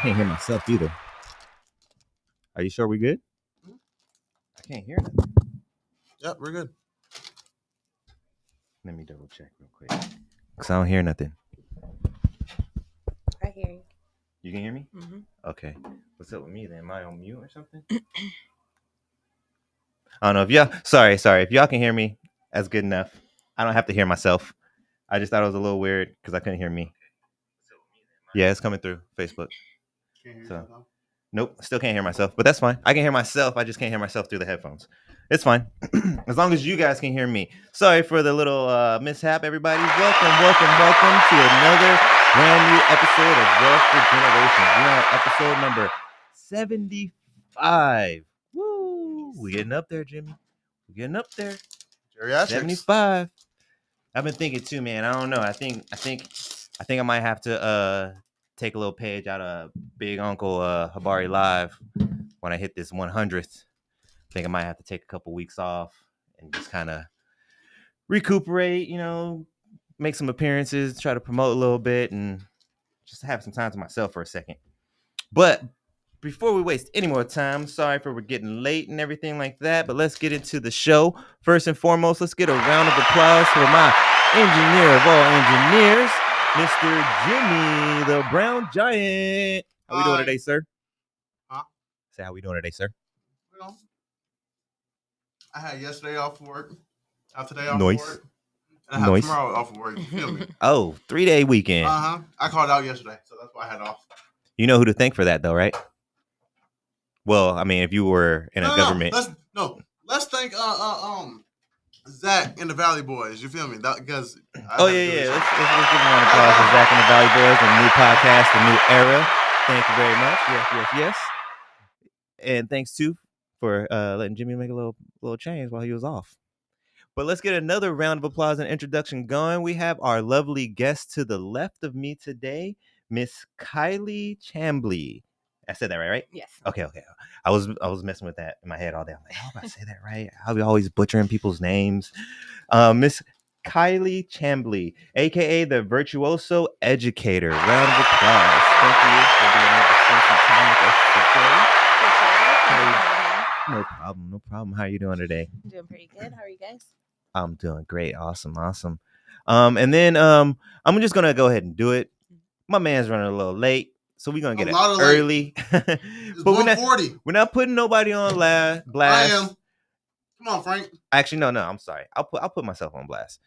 Can't hear myself either. Are you sure we good? I can't hear nothing. Yep, we're good. Let me double check real quick. Because I don't hear nothing. I hear you. You can hear me? Mm-hmm. Okay. What's up with me then? Am I on mute or something? I don't know if y'all. Sorry. If y'all can hear me, that's good enough. I don't have to hear myself. I just thought it was a little weird because I couldn't hear me. Yeah, it's coming through Facebook. So, nope, still can't hear myself, but that's fine. I can hear myself. I just can't hear myself through the headphones. It's fine. As long as you guys can hear me. Sorry for the little mishap, everybody. Welcome to another brand new episode of Wealth for Generations. We're on episode number 75. Woo! We're getting up there, Jimmy. We're getting up there. Geriatrics. 75. I've been thinking too, man. I don't know. I think I might have to take a little page out of Big Uncle Habari Live when I hit this 100th. I think I might have to take a couple weeks off and just kind of recuperate, make some appearances, try to promote a little bit, and just have some time to myself for a second. But before we waste any more time, sorry for we're getting late and everything like that, but let's get into the show. First and foremost, let's get a round of applause for my engineer of all engineers, Mr. Jimmy, the Brown Giant. How we doing today, sir? Huh? Say how we doing today, sir? Well, I had yesterday off of work. Today off Nice. of work. And I have tomorrow off of work. You feel me? Oh, 3-day weekend. I called out yesterday, so that's why I had off. You know who to thank for that, though, right? Well, I mean, if you were in a government. Let's thank Zach and the Valley Boys. You feel me? Because let's give a round of applause to Zach and the Valley Boys, the new podcast, the new era. Thank you very much. Yes. And thanks too for letting Jimmy make a little change while he was off. But let's get another round of applause and introduction going. We have our lovely guest to the left of me today, Miss Kylie Chambly. I said that right? Yes. Okay. I was messing with that in my head all day. I'm like, how do I say that right? I'll be always butchering people's names. Miss Kylie Chambly, aka the Virtuoso Educator. Round of applause. Thank you for being able to spend some time with us today. No problem. How are you doing today? I'm doing pretty good. How are you guys? I'm doing great. Awesome. And then I'm just gonna go ahead and do it. My man's running a little late, so we're gonna get it early. But we're not putting nobody on blast. I am. Come on, Frank. Actually, no. I'm sorry. I'll put myself on blast.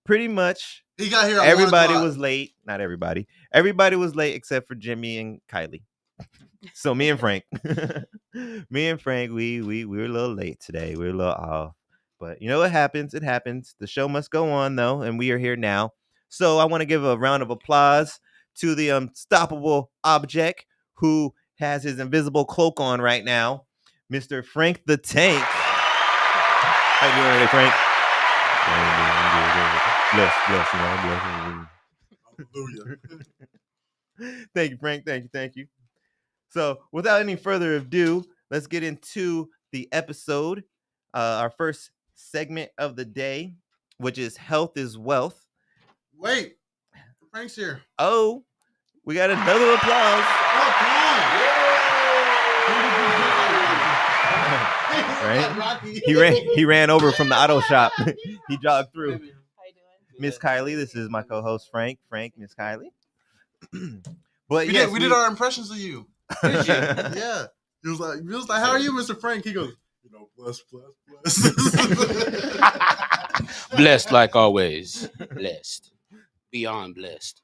Pretty much. He got here. Everybody was late. Not everybody. Everybody was late except for Jimmy and Kylie. So me and Frank, we were a little late today. We were a little off. But you know what happens? It happens. The show must go on, though, and we are here now. So I want to give a round of applause to the unstoppable object who has his invisible cloak on right now, Mr. Frank the Tank. How you doing today, Frank? Bless. Thank you, Frank. Thank you. So without any further ado, let's get into the episode. Our first segment of the day, which is Health is Wealth. Wait, Frank's here. Oh, we got another applause. Right? He ran over from the auto shop. He jogged through. How you doing? Miss Kylie, this is my co-host Frank, Miss Kylie. But we did our impressions of you. Did you? Yeah. He was like, how are you, Mr. Frank? He goes, bless. Blessed like always. Blessed. Beyond blessed.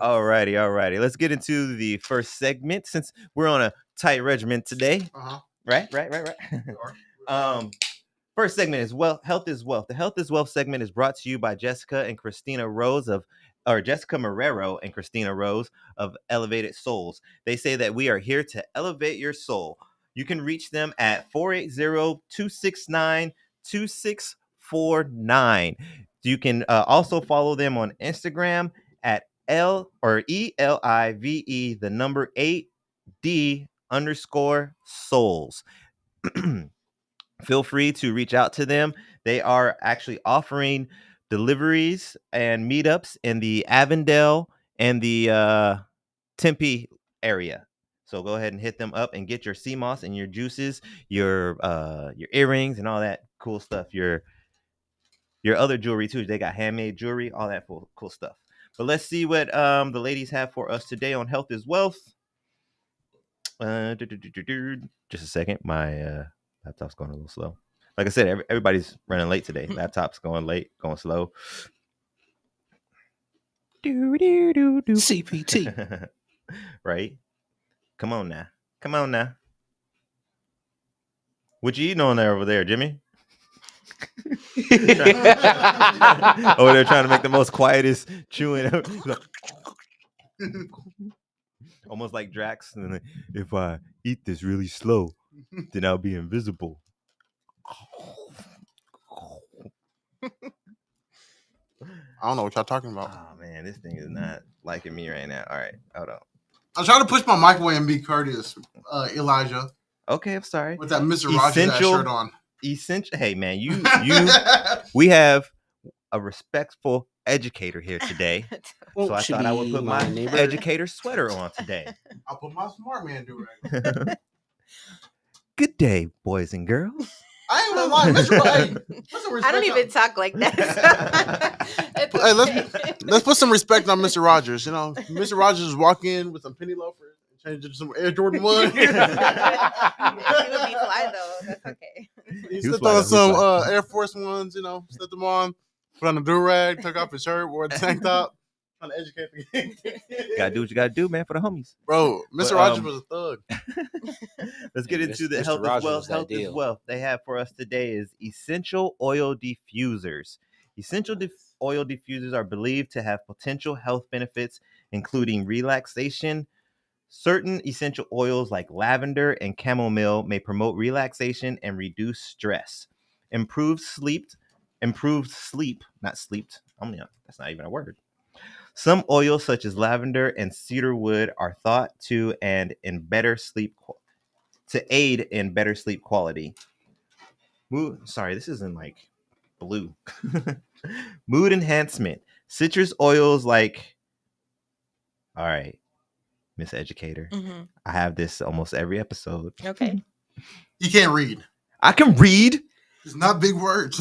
Alrighty. Let's get into the first segment since we're on a tight regimen today. Right. First segment is Health is Wealth. The Health is Wealth segment is brought to you by Jessica Marrero and Christina Rose of Elevated Souls. They say that we are here to elevate your soul. You can reach them at 480-269-2649. You can also follow them on Instagram at ELIVE8D_souls. Feel free to reach out to them. They are actually offering deliveries and meetups in the Avondale and the Tempe area. So go ahead and hit them up and get your sea moss and your juices, your earrings and all that cool stuff. Your other jewelry too. They got handmade jewelry, all that cool stuff. But let's see what the ladies have for us today on Health is Wealth. Just a second. My laptop's going a little slow. Like I said, everybody's running late today. Laptop's going late, going slow. CPT. Right? Come on now. What you eating on there over there, Jimmy? Over there trying to make the most quietest chewing. Almost like Drax. And if I eat this really slow, then I'll be invisible. I don't know what y'all talking about. Oh man, this thing is not liking me right now. All right, hold on. I'm trying to push my mic away and be courteous, Elijah. Okay, I'm sorry. With that Mr. Rogers shirt on. Essential. Hey man, you. We have a respectful educator here today, so I thought I would put my educator sweater on today. I'll put my smart man do-rag. Good day, boys and girls. I ain't gonna lie, Mr. I don't even talk like that. Hey, let's put some respect on Mr. Rogers. You know, Mr. Rogers is walk in with some penny loafers and change it to some Air Jordan 1. He would be fly though. That's okay. He slipped on some Air Force Ones. You know, slipped them on, put on a do-rag, took off his shirt, wore a tank top. Trying to educate the Gotta do what you gotta do, man, for the homies. Bro, Mr. Rogers was a thug. Let's get into the Health is Wealth. Health is Wealth. They have for us today is essential oil diffusers. Essential oil diffusers are believed to have potential health benefits, including relaxation. Certain essential oils like lavender and chamomile may promote relaxation and reduce stress. Improved sleep, not sleeped. That's not even a word. Some oils such as lavender and cedarwood are thought to aid in better sleep quality. This isn't like blue. Mood enhancement. Citrus oils like, all right, Miss Educator. Mm-hmm. I have this almost every episode. Okay. You can't read. I can read. It's not big words.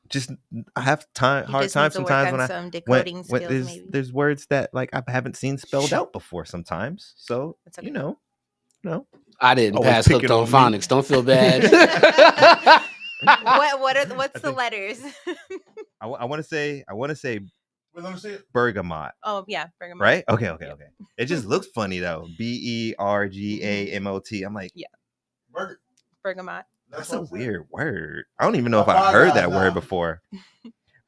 Just I have hard time sometimes when there's words that like I haven't seen spelled out before sometimes. So okay. No. I didn't pass hooked on phonics. Don't feel bad. What's the letters? I want to say Let me see it. bergamot. Oh yeah, bergamot. Right? Okay. It just looks funny though. BERGAMOT. I'm like, yeah. Bergamot. That's a weird word. I don't even know if I heard that word before.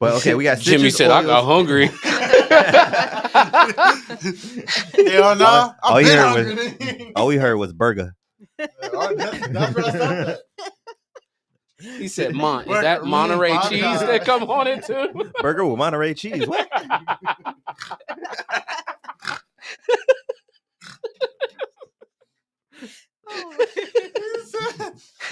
But okay, we got Jimmy said oils. I got hungry. Hell no. All we heard was burger. That's where I stopped at. He said, is that Monterey cheese that come on it too? Burger with Monterey cheese. What? So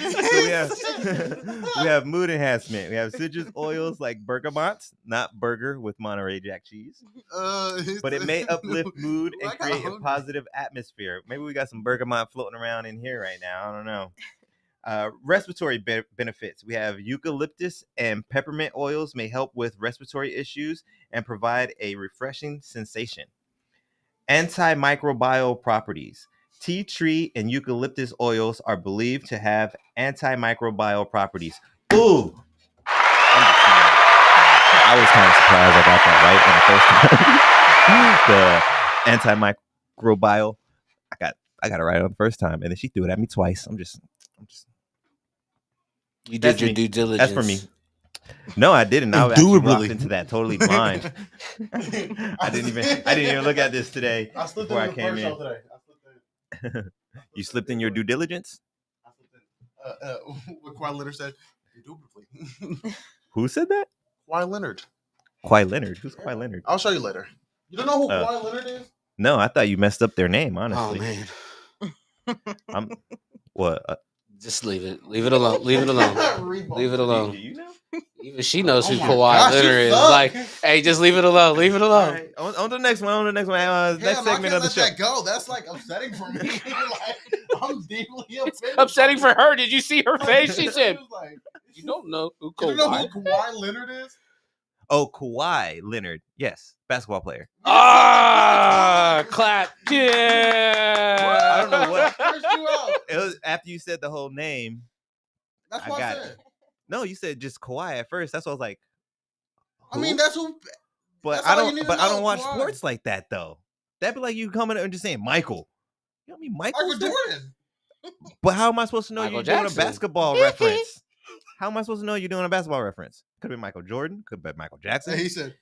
we have mood enhancement. We have citrus oils like bergamot, not burger with Monterey Jack cheese. But it may uplift mood and create a positive atmosphere. Maybe we got some bergamot floating around in here right now. I don't know. Respiratory benefits. We have eucalyptus and peppermint oils may help with respiratory issues and provide a refreshing sensation. Antimicrobial properties. Tea tree and eucalyptus oils are believed to have antimicrobial properties. Ooh! I was kind of surprised I got that right on the first time. The antimicrobial. I got it right on the first time, and then she threw it at me twice. I'm just. You did your due diligence. That's for me. No, I didn't. I actually walked into that totally blind. I didn't even look at this today before I came in. You slipped in your due diligence? I slipped in. What Kawhi Leonard said. Indubitably. Who said that? Kawhi Leonard. Kawhi Leonard? Who's Kawhi Leonard? I'll show you later. You don't know who Kawhi Leonard is? No, I thought you messed up their name, honestly. Oh, man. What? Just leave it. Leave it alone. Leave it alone. Leave it alone. Do you know? Even she knows who Oh my Kawhi gosh, you Leonard is. suck. Like, hey, just leave it alone. Leave it All alone. right, on to the next one. On to the next one. Next Damn, segment I of can't the let show. that go. That's like upsetting for me. Like, I'm deeply It's offended. upsetting for her. Did you see her face? She She said, was like, "You don't know who you don't know Kawhi." who Kawhi Leonard is? Oh, Kawhi Leonard. Yes, basketball player. Ah, clap. Yeah. I don't know what. Cursed you out. It was after you said the whole name. That's I what I got said. it. No, you said just Kawhi at first. That's what I was like. I mean, who? that's who. But That's I all you don't. need to But I know, don't watch Kawhi. sports like that though. That'd be like you coming and just saying Michael. You know what I mean, Michael Jordan. But how am I supposed to know Michael you're doing a Jackson. basketball reference? How am I supposed to know you're doing a basketball reference? Could have been Michael Jordan. Could have been Michael Jackson. And he said,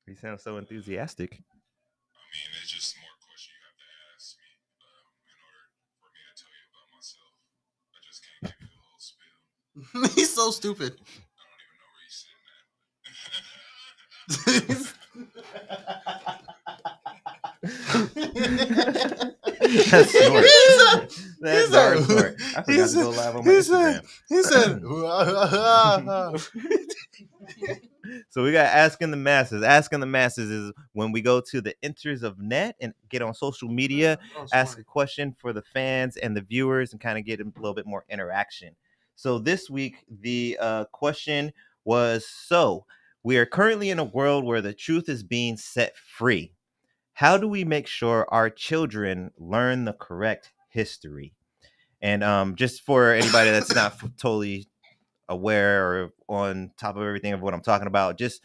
He sounds so enthusiastic. I mean, it's just more questions you have to ask me in order for me to tell you about myself. I just can't give you the whole spiel. he's so stupid. I don't even know where you're sitting That's snort. That's He's our a- snort. I he forgot to said- go live on my he Instagram. said, So we got asking the masses. Asking the masses is when we go to the enters of net and get on social media, ask a question for the fans and the viewers, and kind of get a little bit more interaction. So this week the question was: so we are currently in a world where the truth is being set free. How do we make sure our children learn the correct history? And just for anybody that's not totally aware or on top of everything of what I'm talking about, just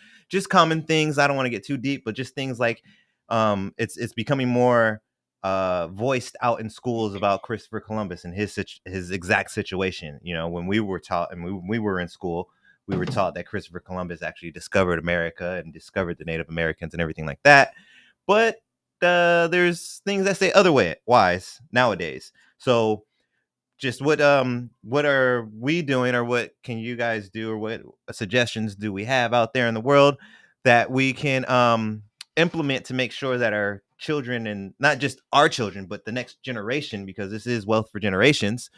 common things. I don't want to get too deep, but just things like it's becoming more voiced out in schools about Christopher Columbus and his exact situation. You know, when we were taught and when we were in school, we were taught that Christopher Columbus actually discovered America and discovered the Native Americans and everything like that. But there's things that say otherwise nowadays. So just what are we doing, or what can you guys do, or what suggestions do we have out there in the world that we can implement to make sure that our children, and not just our children but the next generation, because this is wealth for generations,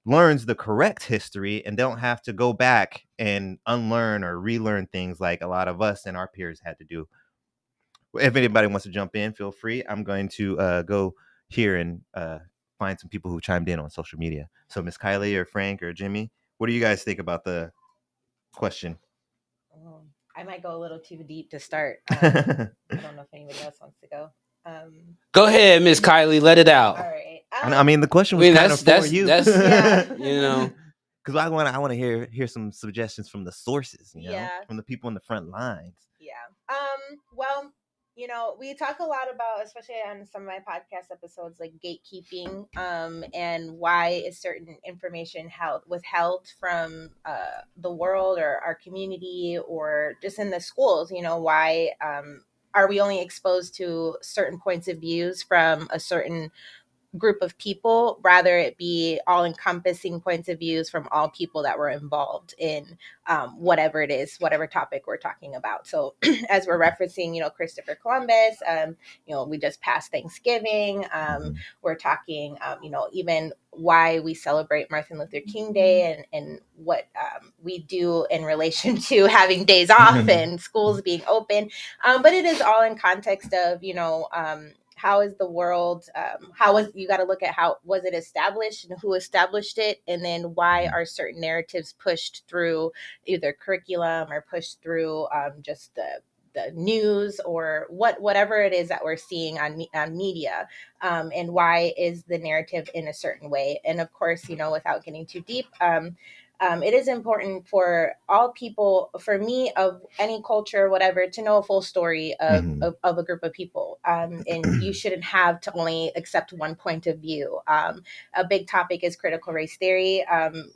learns the correct history and don't have to go back and unlearn or relearn things like a lot of us and our peers had to do. If anybody wants to jump in, feel free. I'm going to go here and find some people who chimed in on social media. So Miss Kylie or Frank or Jimmy, what do you guys think about the question? I might go a little too deep to start. I don't know if anybody else wants to go. Go ahead, Miss Kylie. Let it out. All right. I mean, the question was kind of for you. Yeah. You know, because I want to hear some suggestions from the sources, you know, Yeah. from the people in the front lines. Yeah. Well, you know, we talk a lot about, especially on some of my podcast episodes, like gatekeeping, and why is certain information withheld from the world or our community or just in the schools. You know, why are we only exposed to certain points of views from a certain group of people, rather it be all encompassing points of views from all people that were involved in whatever it is, whatever topic we're talking about. So as we're referencing, you know, Christopher Columbus, you know, we just passed Thanksgiving. We're talking, you know, even why we celebrate Martin Luther King Day and what we do in relation to having days off and schools being open. But it is all in context of, you know, how is the world, you got to look at how was it established and who established it, and then why are certain narratives pushed through either curriculum or pushed through just the news or whatever it is that we're seeing on media, and why is the narrative in a certain way. And of course, you know, without getting too deep, it is important for all people, for me, of any culture, whatever, to know a full story of a group of people. And you shouldn't have to only accept one point of view. A big topic is critical race theory,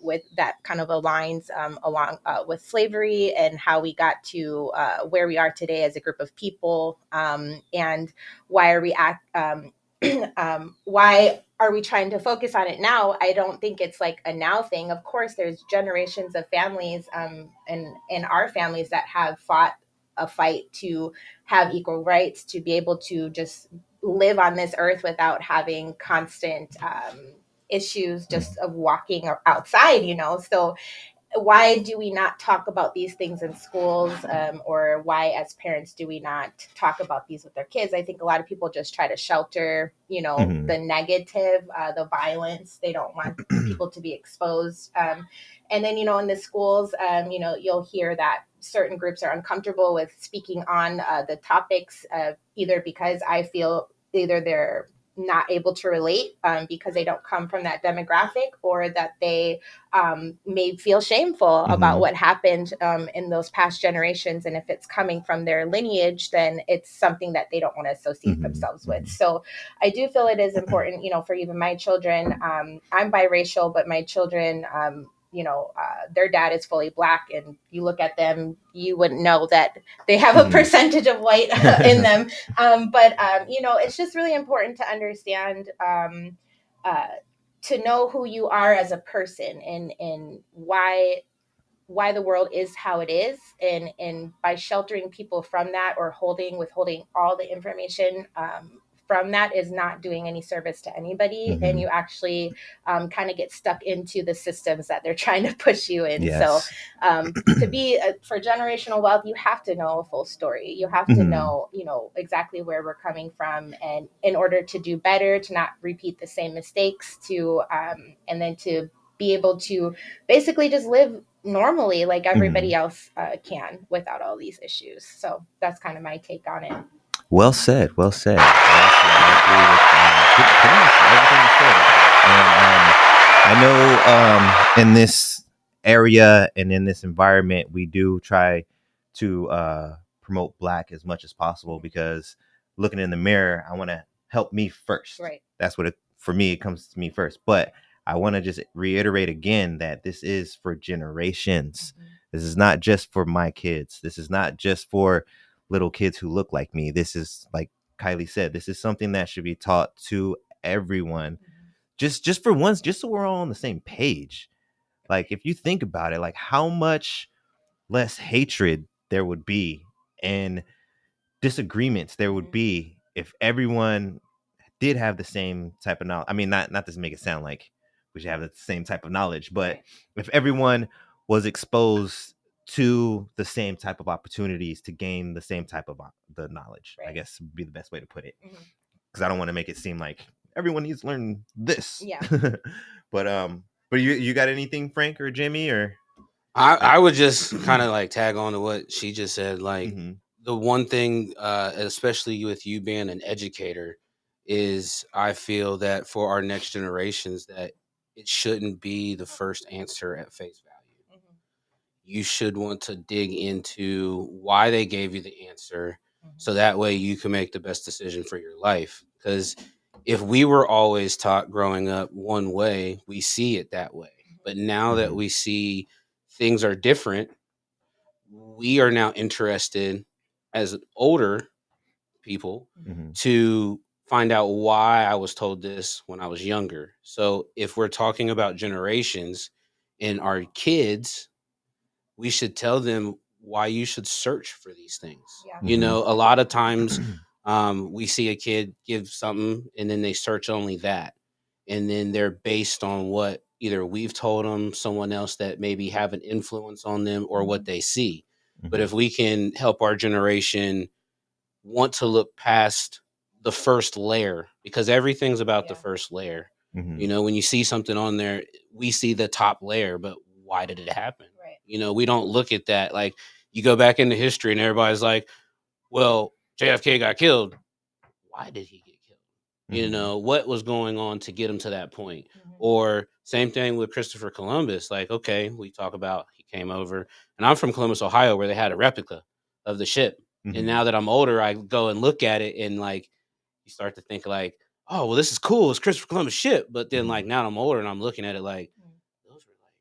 with that kind of aligns along with slavery and how we got to where we are today as a group of people, and why are we why are we trying to focus on it now? I don't think it's like a now thing. Of course, there's generations of families and in our families that have fought a fight to have equal rights, to be able to just live on this earth without having constant issues just of walking outside, so why do we not talk about these things in schools, or why as parents do we not talk about these with their kids? I think a lot of people just try to shelter the negative, the violence. They don't want people to be exposed, and then in the schools, you'll hear that certain groups are uncomfortable with speaking on the topics, either because I feel either they're not able to relate, because they don't come from that demographic, or that they may feel shameful about what happened in those past generations. And if it's coming from their lineage, then it's something that they don't want to associate themselves with. So I do feel it is important, for even my children. I'm biracial, but my children, their dad is fully Black, and you look at them, you wouldn't know that they have a percentage of white in them. But it's just really important to understand, to know who you are as a person, and why the world is how it is, and by sheltering people from that, or withholding all the information from that, is not doing any service to anybody. And you actually kind of get stuck into the systems that they're trying to push you in. So to be for generational wealth, you have to know a full story. You have to know exactly where we're coming from, and in order to do better, to not repeat the same mistakes, to and then to be able to basically just live normally like everybody else can, without all these issues. So that's kind of my take on it. Well said. I agree with pretty much everything you said. And I know in this area and in this environment, we do try to promote Black as much as possible, because looking in the mirror, I want to help me first. Right. That's what for me, it comes to me first. But I want to just reiterate again that this is for generations. This is not just for my kids. This is not just for little kids who look like me. This is, like Kylie said, this is something that should be taught to everyone. Just for once, just so we're all on the same page. Like, if you think about it, like how much less hatred there would be and disagreements there would be if everyone did have the same type of knowledge. I mean, not to make it sound like we should have the same type of knowledge, but if everyone was exposed to the same type of opportunities to gain the same type of the knowledge, I guess would be the best way to put it. Because I don't want to make it seem like everyone needs to learn this. Yeah. but you got anything, Frank or Jimmy, or? I would just kind of like tag on to what she just said. Like the one thing, especially with you being an educator, is I feel that for our next generations, that it shouldn't be the first answer at face value. You should want to dig into why they gave you the answer, so that way you can make the best decision for your life. Because if we were always taught growing up one way, we see it that way. But now that we see things are different, we are now interested as older people to find out why I was told this when I was younger. So if we're talking about generations and our kids, we should tell them why you should search for these things. A lot of times we see a kid give something and then they search only that. And then they're based on what either we've told them, someone else that maybe have an influence on them, or what they see. But if we can help our generation want to look past the first layer, because everything's about the first layer. When you see something on there, we see the top layer, but why did it happen? We don't look at that. Like, you go back into history and everybody's like, well, JFK got killed. Why did he get killed? What was going on to get him to that point? Or same thing with Christopher Columbus. Like, okay, we talk about he came over, and I'm from Columbus, Ohio, where they had a replica of the ship. And now that I'm older, I go and look at it, and like, you start to think like, oh, well, this is cool. It's Christopher Columbus ship. But then like, now I'm older and I'm looking at it like, those were like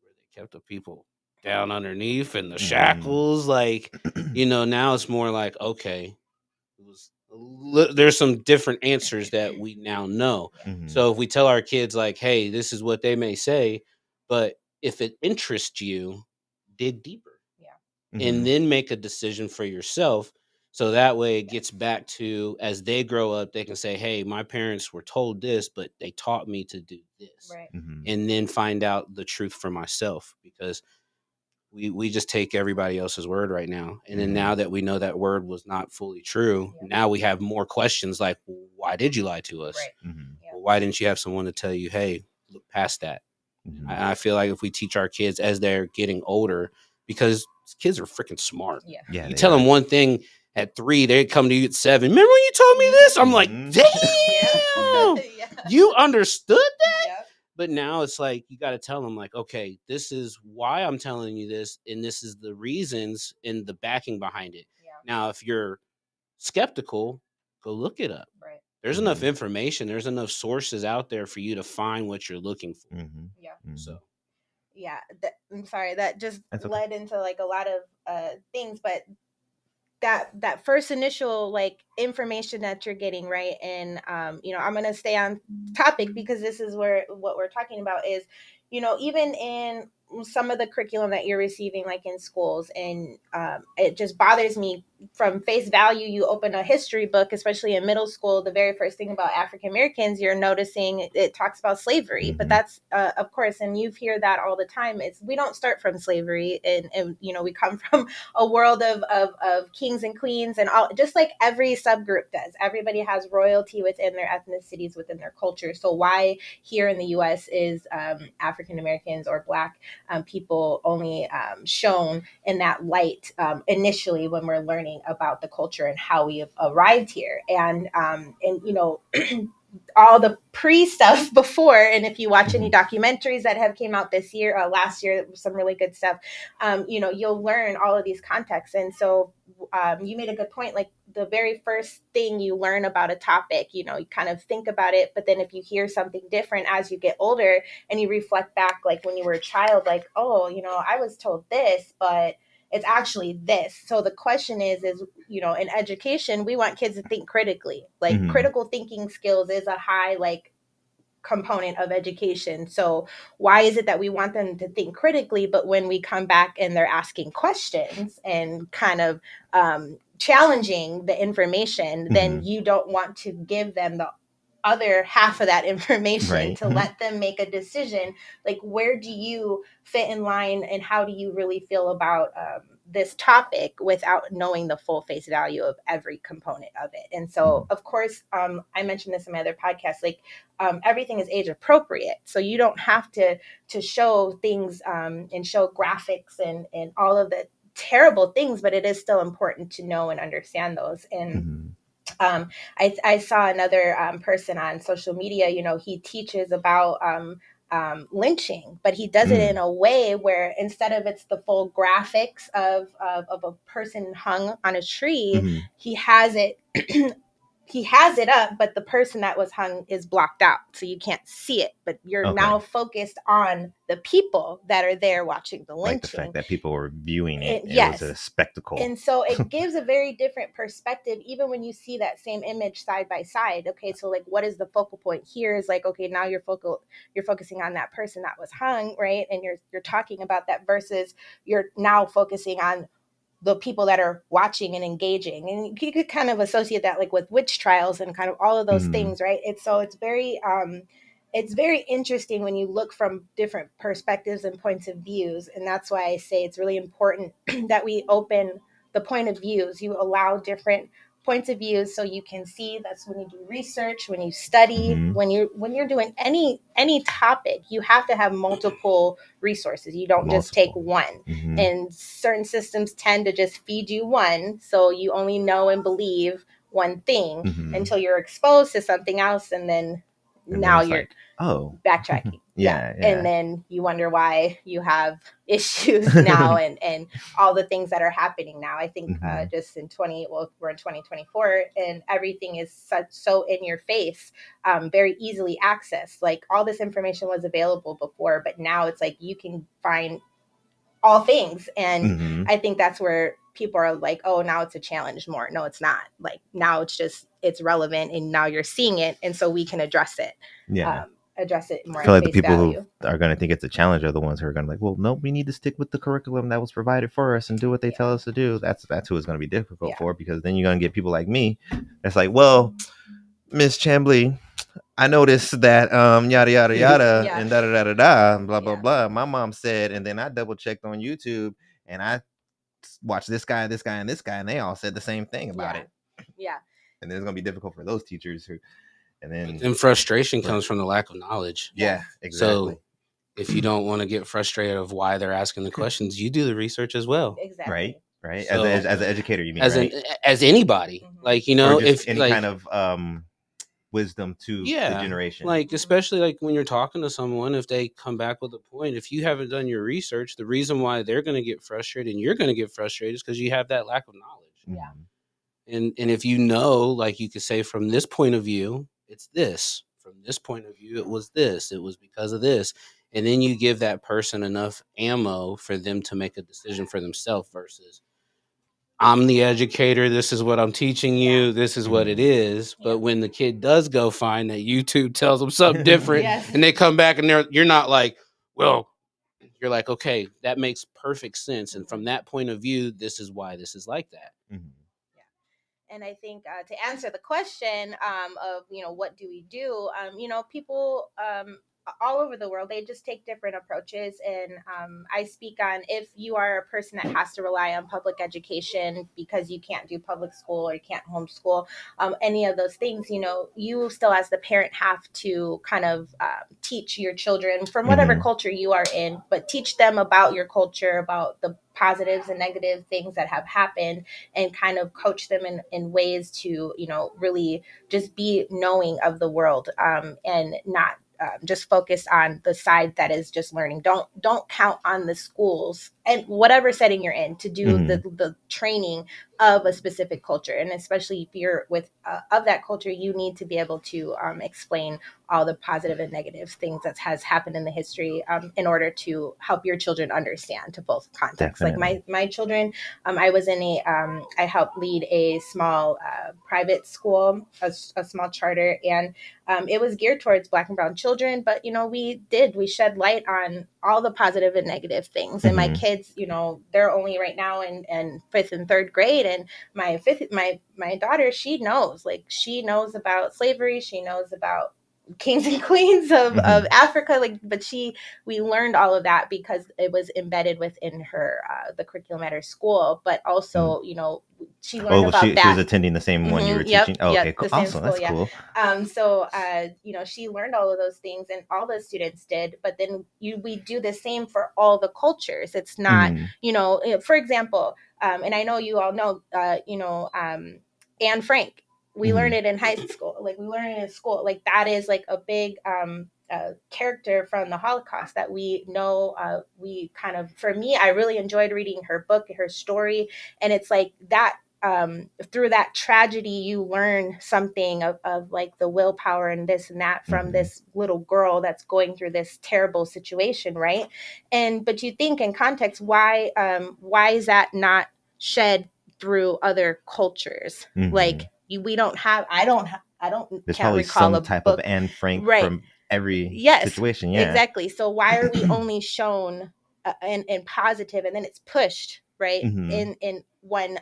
where they kept the people down underneath and the shackles. Like, now it's more like, okay, there's some different answers that we now know. So if we tell our kids like, hey, this is what they may say, but if it interests you, dig deeper. And then make a decision for yourself. So that way it gets back to, as they grow up, they can say, hey, my parents were told this, but they taught me to do this. Right. And then find out the truth for myself, because we just take everybody else's word right now. And then now that we know that word was not fully true, now we have more questions like, well, why did you lie to us? Right. Well, why didn't you have someone to tell you, hey, look past that? I feel like if we teach our kids as they're getting older, because kids are freaking smart. Yeah. You tell them one thing at 3, they come to you at 7. Remember when you told me this? I'm like, damn, you understood that? Yeah. But now it's like, you got to tell them, like, okay, this is why I'm telling you this, and this is the reasons and the backing behind it. Now, if you're skeptical, go look it up. Right. There's enough information. There's enough sources out there for you to find what you're looking for. Yeah. So, yeah, I'm sorry, that just That's okay. led into like a lot of things, but that first initial like information that you're getting, right? And you know, I'm gonna stay on topic because this is where what we're talking about is, you know, even in some of the curriculum that you're receiving like in schools, and it just bothers me. From face value, you open a history book, especially in middle school, the very first thing about African Americans, you're noticing it talks about slavery. But that's of course, and you hear that all the time, it's we don't start from slavery, and you know, we come from a world of kings and queens, and all, just like every subgroup does. Everybody has royalty within their ethnicities, within their culture. So why here in the US is African Americans or Black people only shown in that light initially when we're learning about the culture and how we have arrived here, and you know, all the pre stuff before. And if you watch any documentaries that have came out this year, last year, some really good stuff, you know, you'll learn all of these contexts. And so you made a good point, like the very first thing you learn about a topic, you know, you kind of think about it, but then if you hear something different as you get older and you reflect back, like when you were a child, like, oh, you know, I was told this, but it's actually this. So the question is, you know, in education, we want kids to think critically. Like critical thinking skills is a high like component of education. So why is it that we want them to think critically, but when we come back and they're asking questions and kind of challenging the information, then you don't want to give them the other half of that information to let them make a decision? Like, where do you fit in line, and how do you really feel about this topic without knowing the full face value of every component of it? And so of course, I mentioned this in my other podcast, like everything is age appropriate, so you don't have to show things and show graphics and all of the terrible things, but it is still important to know and understand those. And I saw another person on social media, you know, he teaches about lynching, but he does it in a way where instead of it's the full graphics of a person hung on a tree, he has it he has it up, but the person that was hung is blocked out, so you can't see it. But you're now focused on the people that are there watching the lynching. Like the fact that people were viewing it, yes, it was a spectacle. And so it gives a very different perspective, even when you see that same image side by side. Okay, so like, what is the focal point here? Is like, okay, now you're focusing on that person that was hung, right? And you're talking about that versus you're now focusing on the people that are watching and engaging. And you could kind of associate that like with witch trials and kind of all of those things, right? It's very interesting when you look from different perspectives and points of views. And that's why I say it's really important that we open the point of views. You allow different points of views so you can see. That's when you do research, when you study, when you're doing any topic, you have to have multiple resources. You don't just take one. And certain systems tend to just feed you one, so you only know and believe one thing until you're exposed to something else, and then now you're like, oh, backtracking. yeah. And then you wonder why you have issues now and all the things that are happening now. I think just we're in 2024 and everything is so in your face, very easily accessed. Like all this information was available before, but now it's like you can find all things. And I think that's where people are like, oh, now it's a challenge more. No, it's not. Like now it's relevant and now you're seeing it. And so we can address it. address it more I feel at like the face people value. who are going to think it's a challenge are the ones who are going to be like, well, no, we need to stick with the curriculum that was provided for us and do what they tell us to do. That's who it's going to be difficult for, because then you're going to get people like me. It's like, well, Miss Chambly, I noticed that yada yada yada and da da da da da blah blah blah. My mom said, and then I double checked on YouTube and I watched this guy, this guy, and this guy, and they all said the same thing about it. Yeah. And then it's gonna be difficult for those teachers who, and then frustration comes from the lack of knowledge. Yeah, exactly. So if you don't want to get frustrated of why they're asking the questions, you do the research as well. Exactly. Right. So, as an educator, you mean, as anybody, like, you know, or just if any like, kind of wisdom to the generation. Like, especially like when you're talking to someone, if they come back with a point, if you haven't done your research, the reason why they're going to get frustrated and you're going to get frustrated is because you have that lack of knowledge. And if you know, like, you could say, from this point of view, it's this. From this point of view, it was this. It was because of this. And then you give that person enough ammo for them to make a decision for themselves versus, I'm the educator. This is what I'm teaching you. This is what it is. But when the kid does go find that YouTube tells them something different, and they come back and you're not like, well, you're like, okay, that makes perfect sense. And from that point of view, this is why this is like that. And I think to answer the question of, what do we do? People all over the world, they just take different approaches. And I speak on, if you are a person that has to rely on public education because you can't do public school or you can't homeschool, any of those things, you still as the parent have to kind of teach your children from whatever culture you are in, but teach them about your culture, about the positives and negative things that have happened, and kind of coach them in ways to, really just be knowing of the world, and not just focus on the side that is just learning. Don't count on the schools and whatever setting you're in to do the training of a specific culture. And especially if you're with of that culture, you need to be able to explain all the positive and negative things that has happened in the history, in order to help your children understand to both contexts. Definitely. Like my children, I was in I helped lead a small private school, a small charter, and it was geared towards Black and brown children. But, we shed light on all the positive and negative things. And my kids, they're only right now in 5th and 3rd grade. And my daughter, she knows about slavery. She knows about kings and queens of Africa, but we learned all of that because it was embedded within her the curriculum at her school. But also, she learned about that. She was attending the same one you were teaching. Oh, okay, cool. Awesome. That's cool. So she learned all of those things, and all the students did. But then we do the same for all the cultures. It's not, for example, and I know you all know, Anne Frank. We learn it in high school. Like, we learn it in school. Like, that is like a big character from the Holocaust that we know. We kind of, for me, I really enjoyed reading her book, her story. And it's like that, through that tragedy, you learn something of like the willpower and this and that from this little girl that's going through this terrible situation. Right. But you think in context, why is that not shed through other cultures? Like, we don't have, I don't There's can't probably recall some a type book. of Anne Frank Right. from every situation. Yeah, exactly. So why are we only shown in positive, and then it's pushed right in one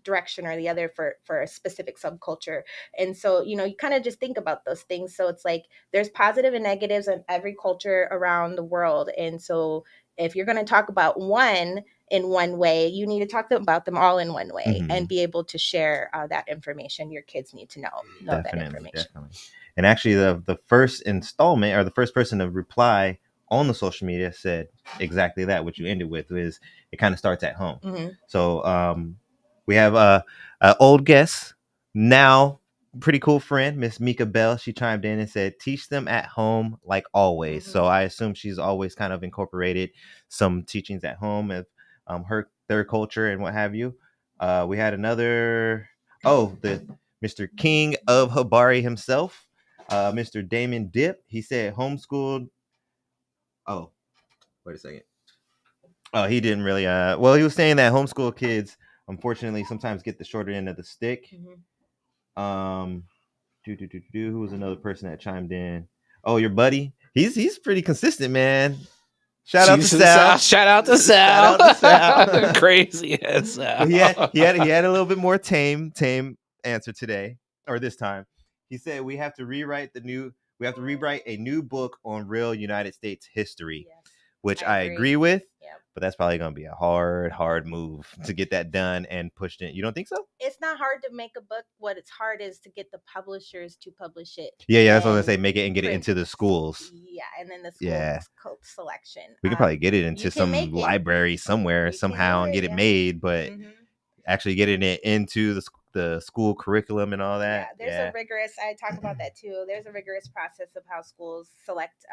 direction or the other for a specific subculture? And so, you kind of just think about those things. So it's like there's positive and negatives in every culture around the world. And so if you're going to talk about one in one way, you need to talk about them all in one way and be able to share that information. Your kids need to know that information. Definitely. And actually, the first installment, or the first person to reply on the social media, said exactly that. What you ended with is, it kind of starts at home. So we have a old guest, now pretty cool friend, Miss Mika Bell. She chimed in and said, teach them at home like always. So I assume she's always kind of incorporated some teachings at home of their culture and what have you. We had another, the Mr. King of Habari himself, Mr. Damon Dip. He said homeschooled. Oh, wait a second. Oh, he didn't really. Well, he was saying that homeschool kids, unfortunately, sometimes get the shorter end of the stick. Who was another person that chimed in? Oh, your buddy? He's pretty consistent, man. Shout out to Chiefs of the Sal. South. Shout out to Shout Sal. out to Sal. Crazy ass Sal. But he had a little bit more tame answer today, or this time. He said we have to rewrite a new book on real United States history, Yes, which I agree with. Yep. But that's probably gonna be a hard move to get that done and pushed in. You don't think so? It's not hard to make a book. What it's hard is to get the publishers to publish it. Yeah, that's what I was gonna say. and Make it and get it print into the schools. Yeah, and then the school Yeah. selection. We can probably get it into you can make some it. library somewhere You can somehow do and it, get it yeah. made, but Mhm. actually getting it into the school curriculum and all Yeah, that. there's a rigorous. I talk about that too. There's a rigorous process of how schools select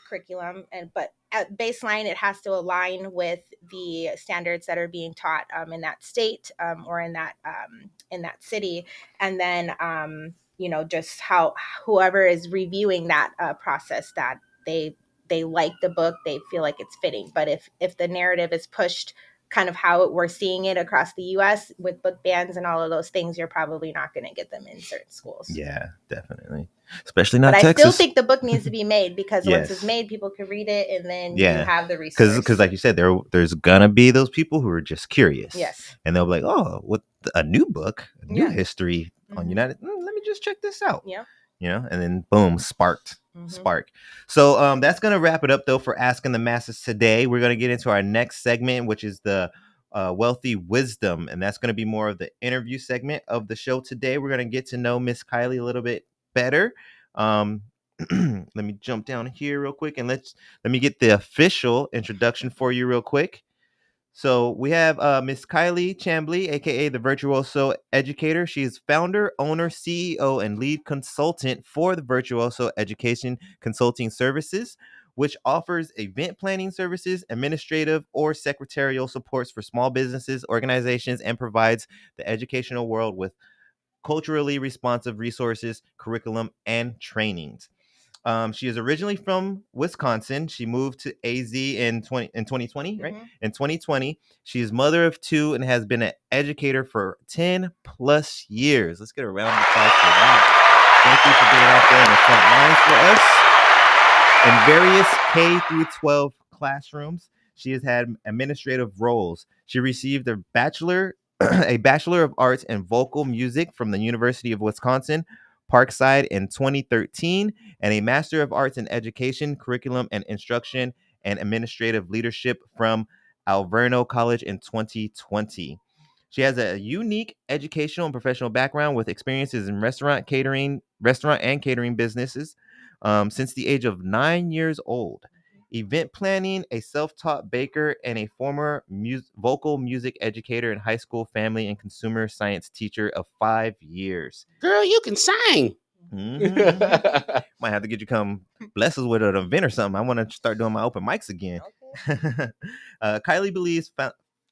curriculum, but at baseline, it has to align with the standards that are being taught in that state or in that city, and then just how whoever is reviewing that process, that they like the book, they feel like it's fitting. But if the narrative is pushed kind of how we're seeing it across the US with book bans and all of those things, you're probably not going to get them in certain schools. Yeah, definitely. Especially not but Texas. I still think the book needs to be made because once Yes. it's made, people can read it, and then Yeah. you have the resource. Because like you said, there's gonna be those people who are just curious. Yes. And they'll be like, oh, what, a new book, a new Yeah. history on Mhm. United. Let me just check this out. Yeah. And then boom, spark. So that's gonna wrap it up though for Asking the Masses today. We're gonna get into our next segment, which is the wealthy wisdom, and that's gonna be more of the interview segment of the show today. We're gonna get to know Miss Kylie a little bit better. Let me jump down here real quick and let me get the official introduction for you real quick. So we have Miss Kylie Chambly, aka the Virtuoso Educator. She is founder, owner, CEO, and lead consultant for the Virtuoso Education Consulting Services, which offers event planning services, administrative or secretarial supports for small businesses, organizations, and provides the educational world with culturally responsive resources, curriculum, and trainings. She is originally from Wisconsin. She moved to AZ in 2020, right? In 2020, she is mother of two and has been an educator for 10 plus years. Let's get a round of applause for that. Thank you for being out there in the front lines for us. In various K through 12 classrooms, she has had administrative roles. She received a bachelor of arts in vocal music from the University of Wisconsin Parkside in 2013, and a Master of Arts in Education, Curriculum and Instruction and Administrative Leadership from Alverno College in 2020. She has a unique educational and professional background with experiences in restaurant and catering businesses since the age of 9 years old. Event planning, a self-taught baker, and a former vocal music educator and high school family and consumer science teacher of 5 years. Girl, you can sing. Mm-hmm. Might have to get you come bless us with an event or something. I want to start doing my open mics again. Okay. Kylie believes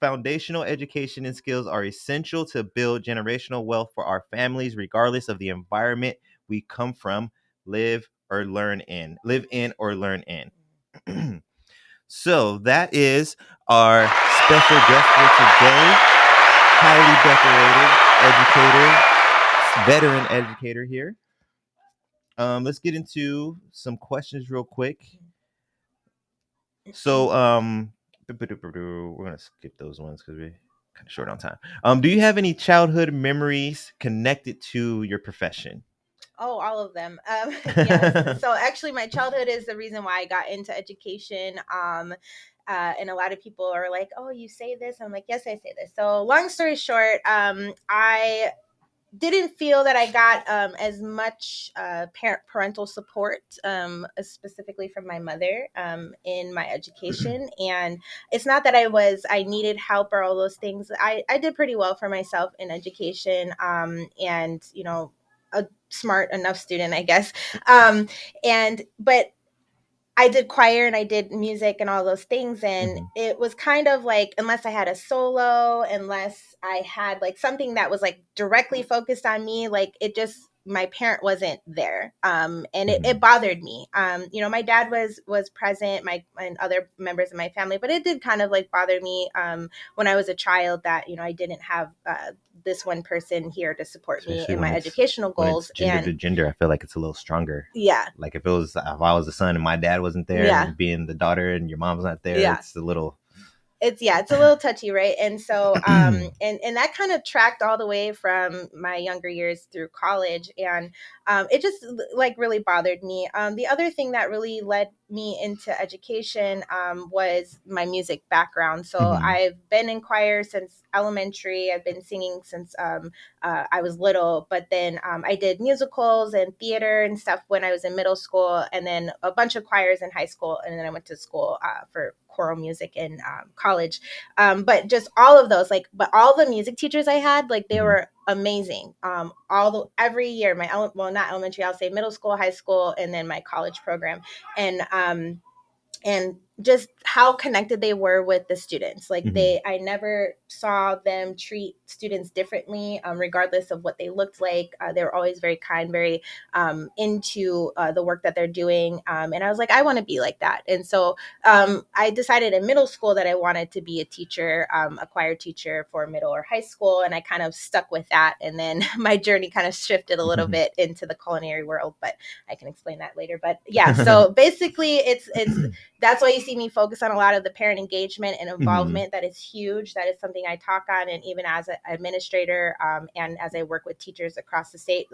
foundational education and skills are essential to build generational wealth for our families, regardless of the environment we come from, live in or learn in. So that is our special guest for today, highly decorated educator, veteran educator here. Let's get into some questions real quick. So we're gonna skip those ones because we're kind of short on time. Do you have any childhood memories connected to your profession? Oh, all of them. Yes. So actually, my childhood is the reason why I got into education. And a lot of people are like, "Oh, you say this?" I'm like, "Yes, I say this." So long story short, I didn't feel that I got as much parental support, specifically from my mother, in my education. And it's not that I needed help or all those things. I did pretty well for myself in education, and a smart enough student, I guess. But I did choir and I did music and all those things. And it was kind of like, unless I had a solo, unless I had like something that was like directly focused on me, like my parent wasn't there. And it bothered me. My dad was present, and other members of my family, but it did kind of like bother me when I was a child that, I didn't have this one person here to support Especially me in my when educational when goals. it's gender And to gender, I feel like it's a little stronger. yeah, Like if I was the son and my dad wasn't there, Yeah. and being the daughter and your mom's not there, Yeah. it's a little. it's a little touchy, right? And so and that kind of tracked all the way from my younger years through college, and it just like really bothered me. The other thing that really led me into education was my music background. So Mhm. I've been in choir since elementary. I've been singing since I was little, but then I did musicals and theater and stuff when I was in middle school, and then a bunch of choirs in high school, and then I went to school for choral music in college. But just all of those, but all the music teachers I had, they Mhm. were amazing. Every year, not elementary, I'll say middle school, high school, and then my college program, and just how connected they were with the students. Mhm. I never saw them treat students differently, regardless of what they looked like. They were always very kind, very into the work that they're doing. And I was like, I want to be like that. And so I decided in middle school that I wanted to be a teacher, a choir teacher for middle or high school. And I kind of stuck with that. And then my journey kind of shifted a little bit into the culinary world, but I can explain that later. But yeah, so basically it's that's why you see me focus on a lot of the parent engagement and involvement. That is huge. That is something I talk on. And even as an administrator and as I work with teachers across the state,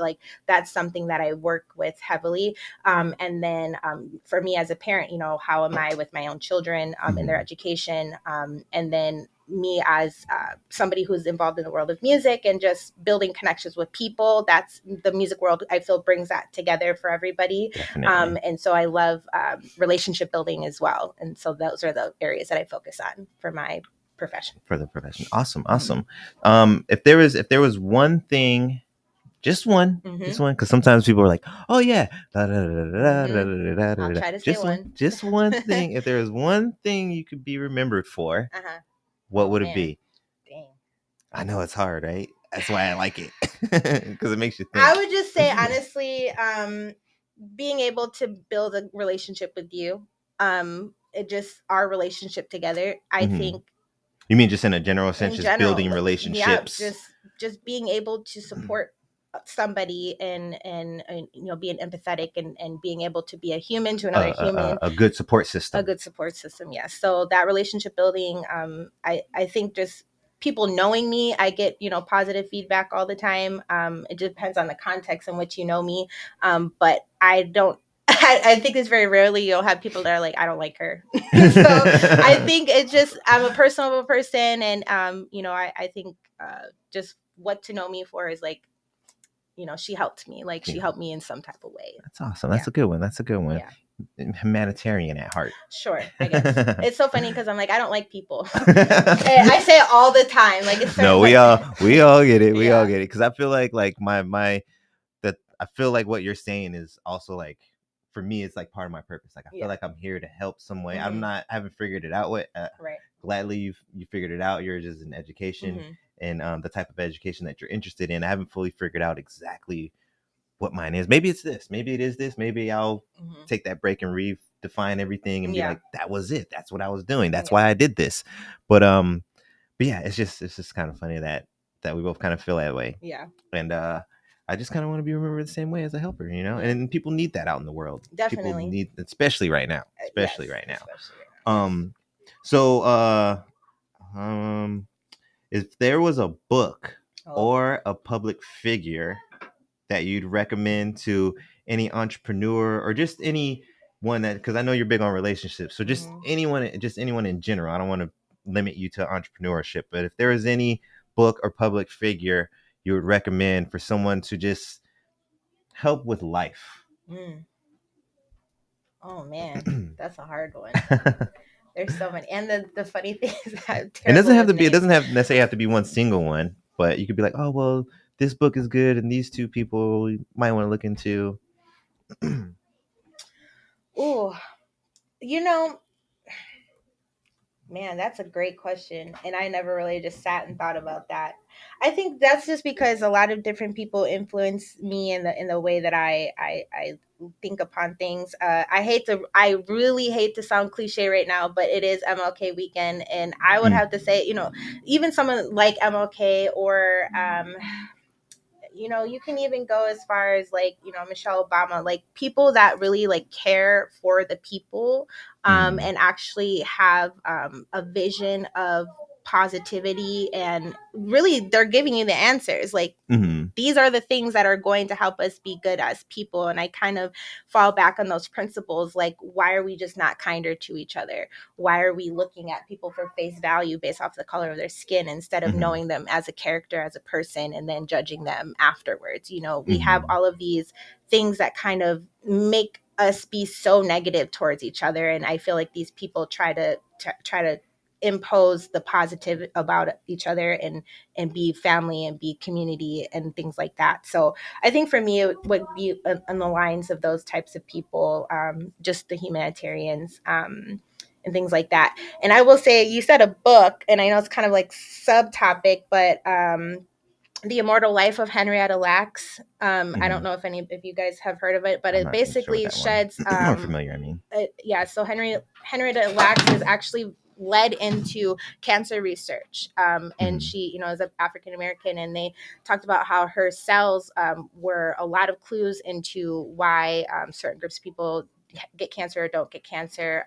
that's something that I work with heavily. And then for me as a parent, how am I with my own children in their education? And then me as somebody who's involved in the world of music and just building connections with people. That's the music world, I feel, brings that together for everybody. Definitely. And so I love relationship building as well. And so those are the areas that I focus on for my profession. For the profession. Awesome. If there was one thing, just one, because sometimes people are like, oh yeah, I'll try to say one. Just one thing. If there was one thing you could be remembered for, what would it be? Dang. I know it's hard, right? That's why I like it, because it makes you think. I would just say, honestly, being able to build a relationship with you, our relationship together, I think. You mean just in a general sense, just building relationships? Yeah, just being able to support somebody and being empathetic and being able to be a human to another human. A good support system. A good support system, yes. So that relationship building, I think just people knowing me, I get positive feedback all the time. It depends on the context in which you know me, but I don't. I think it's very rarely you'll have people that are like, I don't like her. So I think it's just I'm a personable person, and I think just what to know me for is she helped me. She helped me in some type of way. That's awesome. That's a good one. Yeah. Humanitarian at heart. Sure, I guess. It's so funny because I'm like, I don't like people. I say it all the time. No, we all get it. We all get it. Because I feel like I feel like what you're saying is also for me, it's part of my purpose. I feel like I'm here to help some way. I haven't figured it out what. Right. Gladly you figured it out. Yours is an education and the type of education that you're interested in. I haven't fully figured out exactly what mine is. Maybe it's this. Maybe it is this. Maybe I'll take that break and redefine everything and be like, that was it. That's what I was doing. That's why I did this. But yeah, it's just kind of funny that we both kind of feel that way. Yeah. And I just kind of want to be remembered the same way as a helper, and people need that out in the world. Definitely. People need, especially right now. So if there was a book or a public figure that you'd recommend to any entrepreneur or just anyone because I know you're big on relationships, so just anyone in general, I don't want to limit you to entrepreneurship, but if there is any book or public figure you would recommend for someone to just help with life. Oh man, that's a hard one. There's so many, and the funny thing is that it doesn't have necessarily have to be one single one, but you could be like, oh well, this book is good and these two people you might want to look into. Oh, Man, that's a great question. And I never really just sat and thought about that. I think that's just because a lot of different people influence me in the way that I think upon things. I really hate to sound cliche right now, but it is MLK weekend. And I would have to say, even someone like MLK or you can even go as far as like Michelle Obama, like people that really like care for the people, and actually have a vision of positivity, and really they're giving you the answers, like these are the things that are going to help us be good as people. And I kind of fall back on those principles, like why are we just not kinder to each other? Why are we looking at people for face value based off the color of their skin instead of knowing them as a character, as a person, and then judging them afterwards? We have all of these things that kind of make us be so negative towards each other, and I feel like these people try to impose the positive about each other, and be family and be community and things like that. So I think for me it would be on the lines of those types of people, just the humanitarians, and things like that. And I will say, you said a book, and I know it's kind of like subtopic, but The Immortal Life of Henrietta Lacks. I don't know if you guys have heard of it, but it basically sheds more familiar, so Henrietta Lacks is actually led into cancer research, and she is an African American, and they talked about how her cells were a lot of clues into why certain groups of people get cancer or don't get cancer,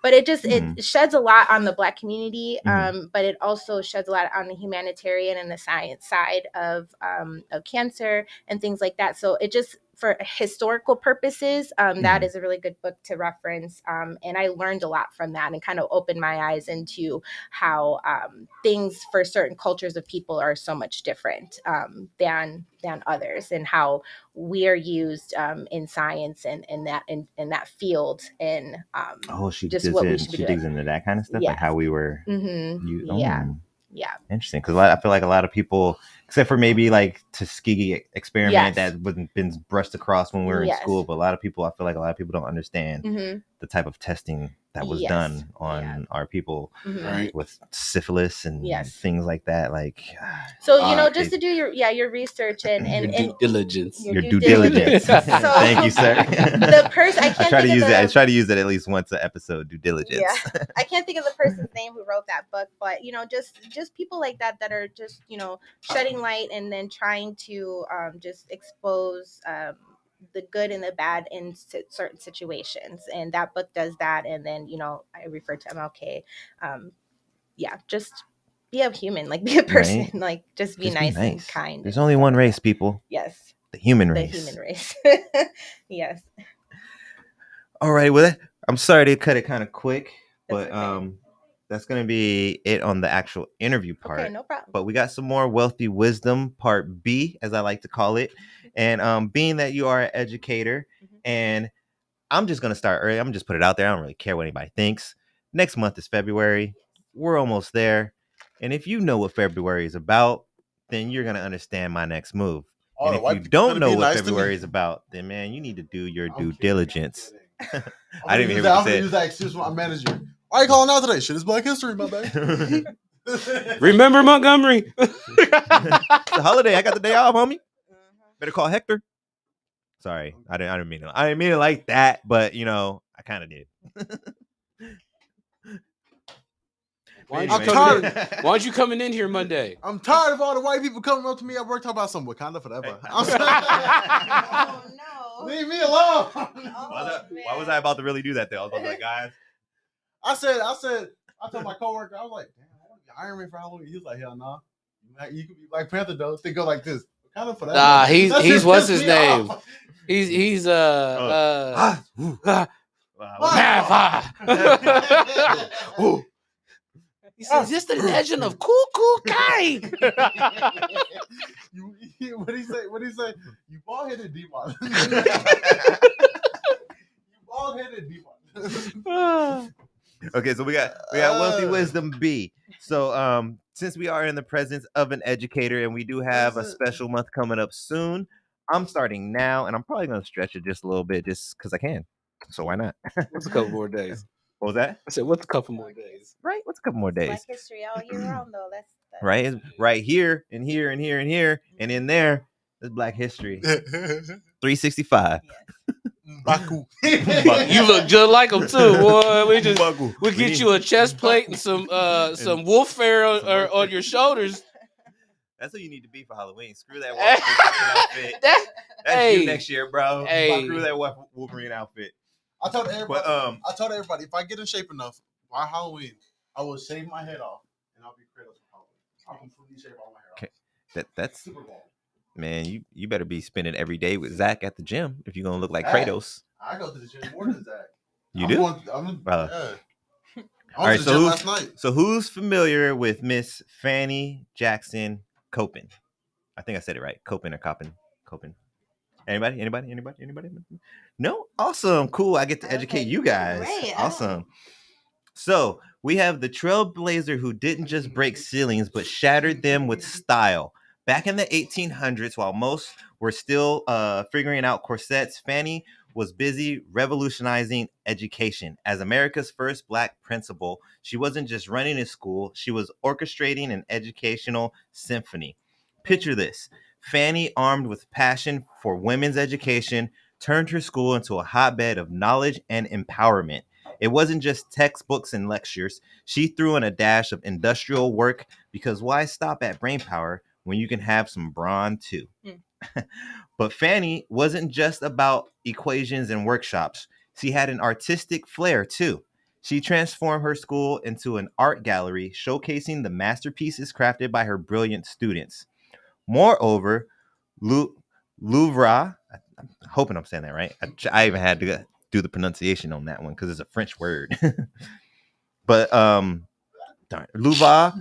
but it sheds a lot on the Black community, but it also sheds a lot on the humanitarian and the science side of cancer and things like that. So it just, for historical purposes, that is a really good book to reference, and I learned a lot from that, and kind of opened my eyes into how things for certain cultures of people are so much different than others, and how we are used in science and in that field, and she digs into that kind of stuff, like how we were. Interesting, because I feel like a lot of people, except for maybe like Tuskegee experiment, that wasn't been brushed across when we were in school, but I feel like a lot of people don't understand the type of testing that was done on our people, with syphilis and things like that. Like, so just to do your research and due diligence. Your due diligence. So, thank you, sir. The person I try to use it at least once an episode. Due diligence. Yeah, I can't think of the person's name who wrote that book, but just people like that are just shedding light, and then trying to just expose the good and the bad in certain situations, and that book does that. And then I refer to MLK. Just be a human, like be a person, like just be nice and kind. There's only one race, people. Yes, the human race. The human race. Yes. All right, well, I'm sorry to cut it kind of quick, but that's going to be it on the actual interview part. Okay, no problem. But we got some more Wealthy Wisdom part B, as I like to call it. And being that you are an educator, and I'm just going to start early. I'm going to just put it out there. I don't really care what anybody thinks. Next month is February. We're almost there. And if you know what February is about, then you're going to understand my next move. And if you don't know what February is about, then, man, you need to do your due diligence. I didn't even hear what you said. I'm going to use that excuse from my manager. Why are you calling out today? Shit, it's Black History, my bad. Remember Montgomery? It's a holiday. I got the day off, homie. Better call Hector. Sorry, I didn't mean it like that, but I kind of did. Why aren't you coming in here Monday? I'm tired of all the white people coming up to me at work talking about some Wakanda forever. Oh no! Leave me alone. Why was I about to really do that though? I was about to be like, guys. I told my coworker, I was like, damn, I want to hire me for Halloween. He was like, hell no. You could be Black Panther though. They go like this. Wakanda forever. Nah, he's what's his name? He's He says, "This the legend of Cuckoo Kai." What do you say? You bald-headed demon. You bald-headed demon. Okay, so we got Wealthy Wisdom B. So since we are in the presence of an educator, and we do have a special month coming up soon, I'm starting now, and I'm probably going to stretch it just a little bit, just because I can. So why not? What's a couple more days? What was that? I said, what's a couple more days? Right. What's a couple more days? Black history all year round, though. That's right. It's right here and here and here and here and in there. There's Black History. 365. Baku. You look just like them too, boy. We Baku. get you a chest plate and some wolf hair on your shoulders. That's who you need to be for Halloween. Screw that Wolverine outfit. That's you next year, bro. Screw that Wolverine outfit. I told everybody, if I get in shape enough by Halloween, I will shave my head off and I'll be Kratos for Halloween. I'll completely shave all my hair off. That's Super Bowl. Man, you better be spending every day with Zach at the gym if you're gonna look like Kratos. I go to the gym more than Zach. You do? Yeah. All right, so who's familiar with Miss Fanny Jackson Copen? I think I said it right. Copen or Copen? Anybody? No? Awesome. Cool. I get to educate you guys. Great. Awesome. So we have the trailblazer who didn't just break ceilings, but shattered them with style. Back in the 1800s, while most were still figuring out corsets, Fanny was busy revolutionizing education. As America's first Black principal, she wasn't just running a school, she was orchestrating an educational symphony. Picture this. Fanny, armed with passion for women's education, turned her school into a hotbed of knowledge and empowerment. It wasn't just textbooks and lectures. She threw in a dash of industrial work because why stop at brainpower when you can have some brawn too? But Fanny wasn't just about equations and workshops. She had an artistic flair too. She transformed her school into an art gallery showcasing the masterpieces crafted by her brilliant students. Moreover, Louvre, I'm hoping I'm saying that right. I even had to do the pronunciation on that one because it's a French word. But Louvre.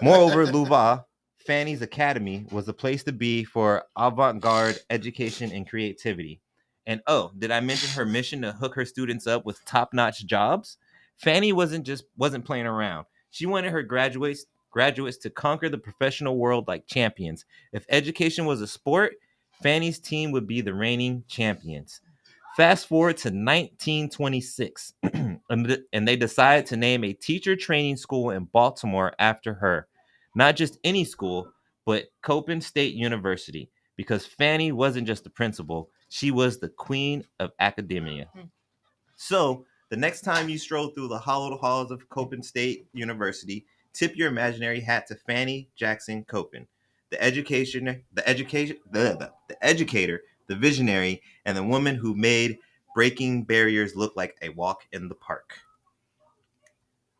Moreover, Louvre, Fanny's Academy, was a place to be for avant-garde education and creativity. And oh, did I mention her mission to hook her students up with top-notch jobs? Fanny wasn't playing around. She wanted her graduates to conquer the professional world like champions. If education was a sport, Fanny's team would be the reigning champions. Fast forward to 1926, and they decided to name a teacher training school in Baltimore after her. Not just any school, but Copen State University, because Fanny wasn't just the principal, she was the queen of academia. So, the next time you stroll through the hollowed halls of Copen State University, tip your imaginary hat to Fanny Jackson Copen, the educator, the visionary, and the woman who made breaking barriers look like a walk in the park.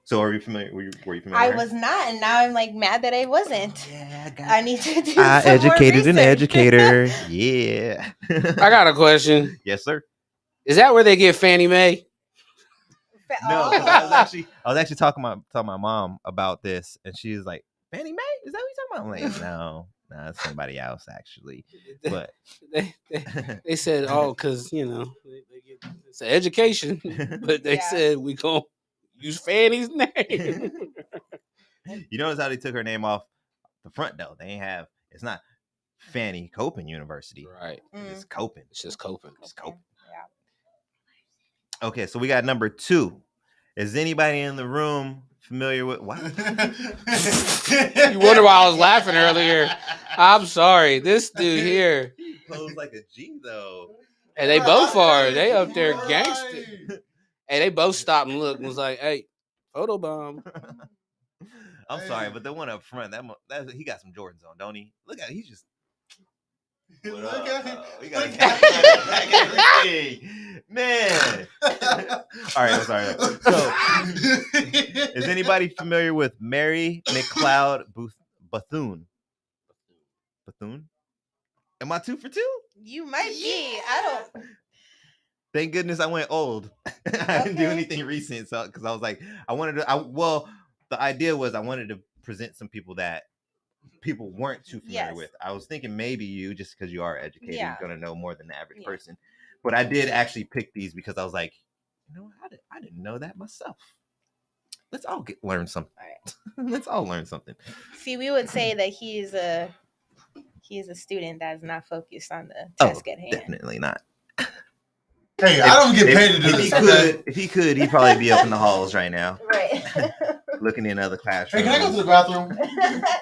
So, are you familiar? Were you familiar? I was not, and now I'm like mad that I wasn't. Yeah, I need to do. I some educated more an educator. Yeah. I got a question. Yes, sir. Is that where they get Fannie Mae? No, I was actually talking to my mom about this, and she's like, "Fannie Mae? Is that what you're talking about?" I'm like, no, it's somebody else actually. But they said, "Oh, because they get it's an education," but they said we gonna use Fanny's name. You notice how they took her name off the front though? They ain't have. It's not Fanny Copen University, right? It's Copen. It's just Copen. It's Copen. Yeah. Okay, so we got number 2. Is anybody in the room familiar with what? You wonder why I was laughing earlier. I'm sorry. This dude here. He posed like a G though. Hey, they both are. They up there gangster. Hey, they both stopped and looked and was like, "Hey, photobomb." I'm sorry, but the one up front, that he got some Jordans on, don't he? Look at it. He's just look at him. We got everything. Man. All right, I'm sorry. So, is anybody familiar with Mary McLeod Bethune? Bethune? Am I 2 for 2? You might be. I don't. Thank goodness I went old. I didn't do anything recent, so because I was like, the idea was I wanted to present some people that people weren't too familiar with. I was thinking maybe you, just because you are educated, you're gonna know more than the average person. But I did actually pick these because I was like, I didn't know that myself. Let's all learn something. All right. Let's all learn something. See, we would say that he's a student that's not focused on the task at hand. Definitely not. Hey, I don't get paid to do this. If he could, he'd probably be up in the halls right now. Right. Looking in other classrooms. Hey, can I go to the bathroom?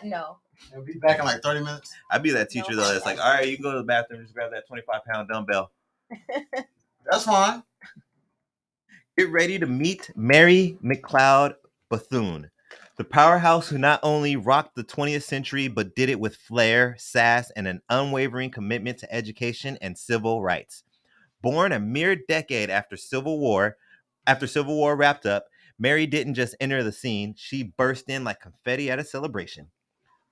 No. I'll be back in like 30 minutes. I'd be that teacher though. That's like, all right, you can go to the bathroom, just grab that 25-pound dumbbell. That's fine. Get ready to meet Mary McLeod Bethune, the powerhouse who not only rocked the 20th century, but did it with flair, sass, and an unwavering commitment to education and civil rights. Born a mere decade after Civil War wrapped up, Mary didn't just enter the scene, she burst in like confetti at a celebration.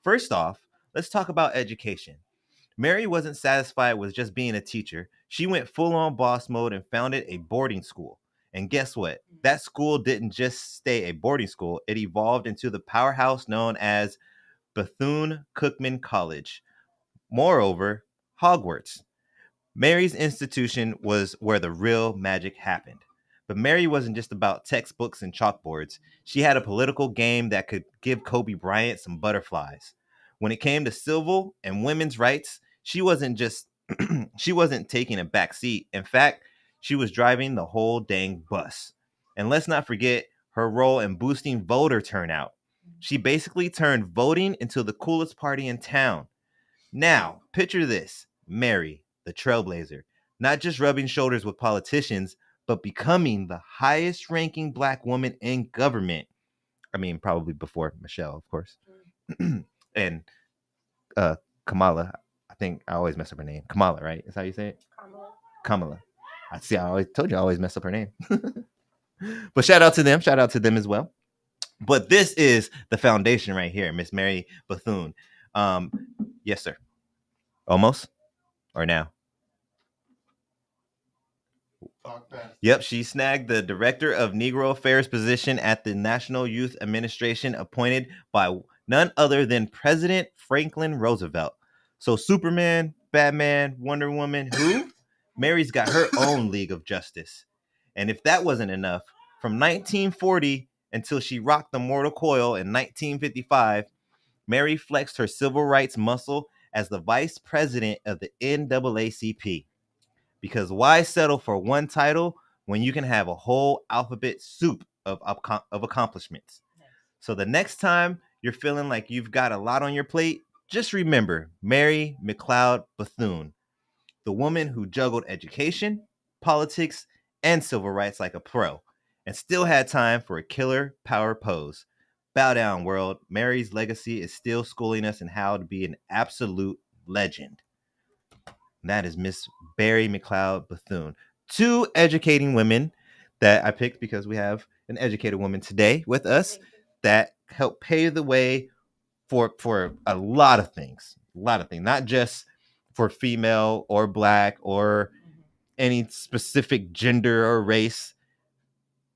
First off, let's talk about education. Mary wasn't satisfied with just being a teacher. She went full-on boss mode and founded a boarding school. And guess what? That school didn't just stay a boarding school. It evolved into the powerhouse known as Bethune-Cookman College. Moreover, Hogwarts. Mary's institution was where the real magic happened. But Mary wasn't just about textbooks and chalkboards. She had a political game that could give Kobe Bryant some butterflies. When it came to civil and women's rights, she wasn't taking a back seat. In fact, she was driving the whole dang bus. And let's not forget her role in boosting voter turnout. She basically turned voting into the coolest party in town. Now, picture this. Mary, the trailblazer, not just rubbing shoulders with politicians, but becoming the highest ranking Black woman in government. I mean, probably before Michelle, of course. And Kamala, I think I always mess up her name. Kamala, right? Is how you say it? Kamala. I always told you I always mess up her name. But shout out to them as well. But this is the foundation right here, Miss Mary Bethune. Yes, sir. Almost? Or now? Yep, she snagged the Director of Negro Affairs position at the National Youth Administration, appointed by none other than President Franklin Roosevelt. So Superman, Batman, Wonder Woman, who? Mary's got her own League of Justice. And if that wasn't enough, from 1940 until she rocked the mortal coil in 1955, Mary flexed her civil rights muscle as the vice president of the NAACP. Because why settle for one title when you can have a whole alphabet soup of accomplishments? So the next time you're feeling like you've got a lot on your plate, just remember Mary McLeod Bethune, the woman who juggled education, politics, and civil rights like a pro, and still had time for a killer power pose. Bow down, world. Mary's legacy is still schooling us in how to be an absolute legend. And that is Miss Mary McLeod Bethune. Two educating women that I picked because we have an educated woman today with us that helped pave the way for a lot of things. Not just for female or Black or any specific gender or race.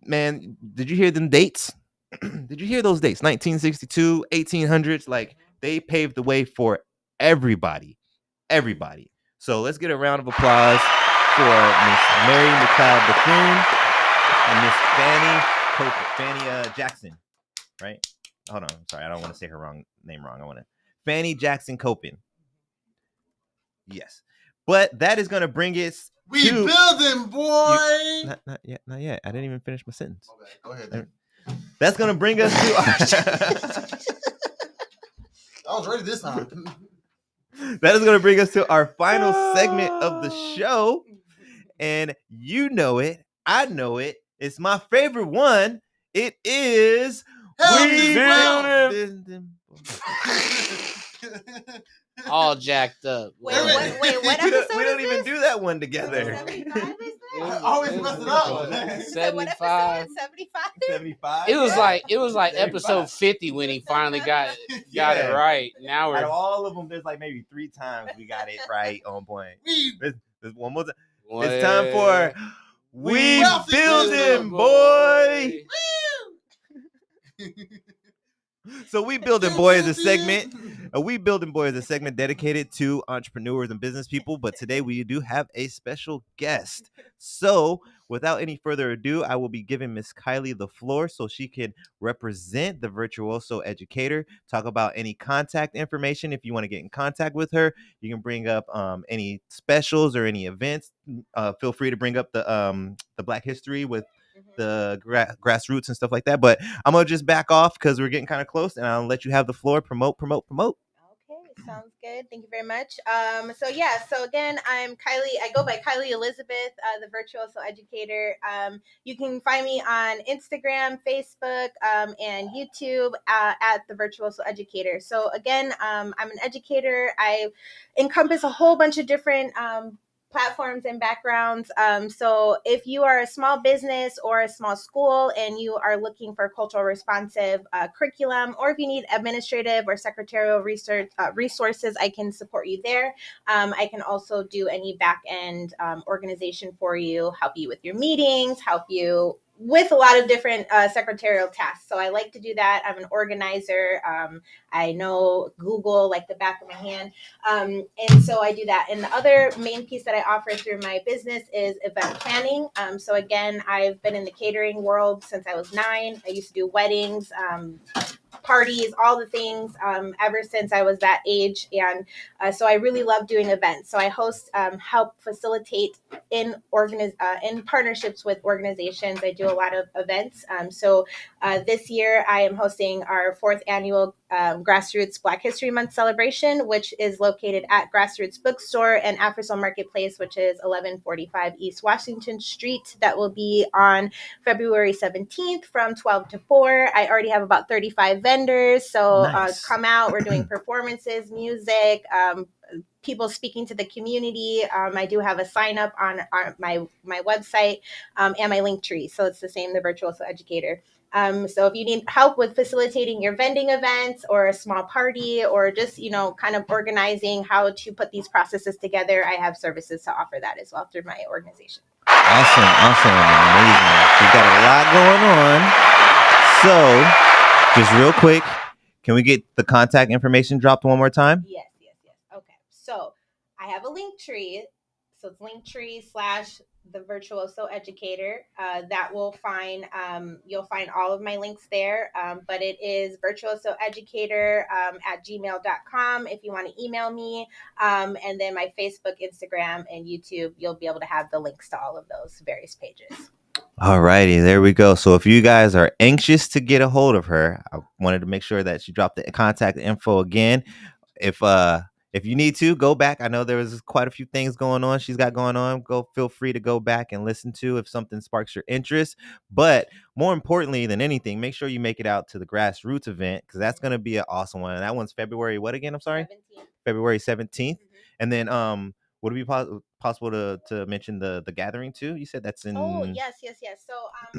Man, did you hear them dates? Did you hear those dates? 1962, 1800s. Like, they paved the way for everybody. So let's get a round of applause for Miss Mary McLeod Bethune and Miss Fanny Jackson, right? Hold on, I'm sorry, I don't want to say her name wrong. I want to Fanny Jackson Copen. Yes, but that is going to bring us. We building, boy. Not yet. I didn't even finish my sentence. Okay, go ahead. Then. That's going to bring us to. I was ready this time. That is going to bring us to our final segment of the show. And you know it. I know it. It's my favorite one. It is... We building. All jacked up. Wait, what episode we don't even do that one together. 75 is I always mess it up. 75. 75? It was like episode 50 when he finally got it right. Now Out of we're all of them, there's like maybe 3 times we got it right on point. There's one more time. What? It's time for We Wealthy Building, boy. So We Building Boy is a segment. We Building Boy is a segment dedicated to entrepreneurs and business people. But today we do have a special guest. So without any further ado, I will be giving Miss Kylie the floor so she can represent the Virtuoso Educator, talk about any contact information. If you want to get in contact with her, you can bring up any specials or any events. Feel free to bring up the Black History with the grassroots and stuff like that. But I'm gonna just back off because we're getting kind of close, and I'll let you have the floor. Promote. Okay, sounds good. Thank you very much. So again, I'm Kylie. I go by Kylie Elizabeth, the Virtuoso Educator. You can find me on Instagram, Facebook, and YouTube at the Virtuoso Educator. So again, I'm an educator. I encompass a whole bunch of different platforms and backgrounds. So if you are a small business or a small school and you are looking for cultural responsive curriculum, or if you need administrative or secretarial research resources, I can support you there. I can also do any back end organization for you, help you with your meetings, help you with a lot of different secretarial tasks. So I like to do that. I'm an organizer. I know Google like the back of my hand. And so I do that. And the other main piece that I offer through my business is event planning. So again, I've been in the catering world since I was 9. I used to do weddings, parties, all the things ever since I was that age. And so I really love doing events. So I host, help facilitate in partnerships with organizations. I do a lot of events. So this year I am hosting our 4th annual Grassroots Black History Month celebration, which is located at Grassroots Bookstore and Afrisol Marketplace, which is 1145 East Washington Street. That will be on February 17th from 12 to 4. I already have about 35 vendors. So Nice. come out. We're doing performances, music, people speaking to the community. I do have a sign up on my website and my link tree. So it's the same, the Virtuoso Educator. So if you need help with facilitating your vending events or a small party, or just, kind of organizing how to put these processes together, I have services to offer that as well through my organization. Awesome. Amazing. We've got a lot going on. So just real quick, can we get the contact information dropped one more time? Yes. Okay. So I have a link tree. So it's linktree / the Virtuoso Educator. That will find, you'll find all of my links there. But it is Virtuoso Educator at gmail.com if you want to email me. And then my Facebook, Instagram, and YouTube, you'll be able to have the links to all of those various pages. All righty, there we go. So if you guys are anxious to get a hold of her, I wanted to make sure that she dropped the contact info again. If you need to go back, I know there was quite a few things going on she's got going on. Feel free to go back and listen to if something sparks your interest. But more importantly than anything, make sure you make it out to the Grassroots event, because that's going to be an awesome one. And that one's February what again? I'm sorry, 17th. February 17th. And then would it be possible to mention the gathering too? You said that's in. Oh, yes. So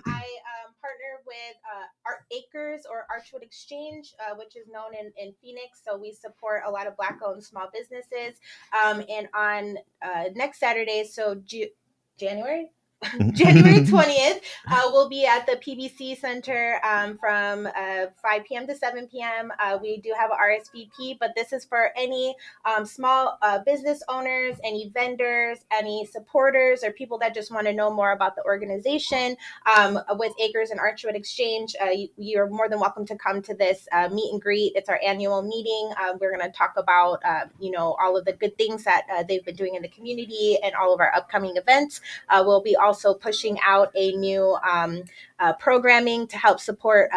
I partner with Art Acres or Archwood Exchange, which is known in Phoenix. So we support a lot of Black-owned small businesses. And on next Saturday, so January 20th, we'll be at the PBC Center from 5 p.m. to 7 p.m. We do have a RSVP, but this is for any small business owners, any vendors, any supporters, or people that just want to know more about the organization. With Acres and Archwood Exchange, you're more than welcome to come to this meet and greet. It's our annual meeting. We're going to talk about, all of the good things that they've been doing in the community and all of our upcoming events. We'll be also pushing out a new programming to help support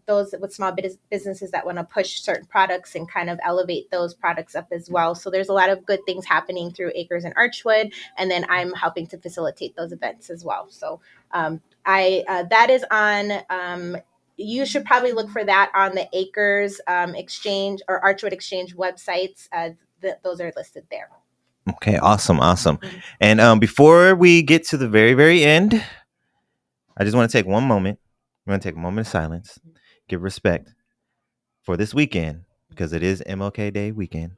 those with small businesses that want to push certain products and kind of elevate those products up as well. So there's a lot of good things happening through Acres and Archwood, and then I'm helping to facilitate those events as well. So that is on. You should probably look for that on the Acres Exchange or Archwood Exchange websites. Those are listed there. Okay, awesome. And before we get to the very, very end, I just want to take one moment. We're going to take a moment of silence, give respect for this weekend, because it is MLK Day weekend.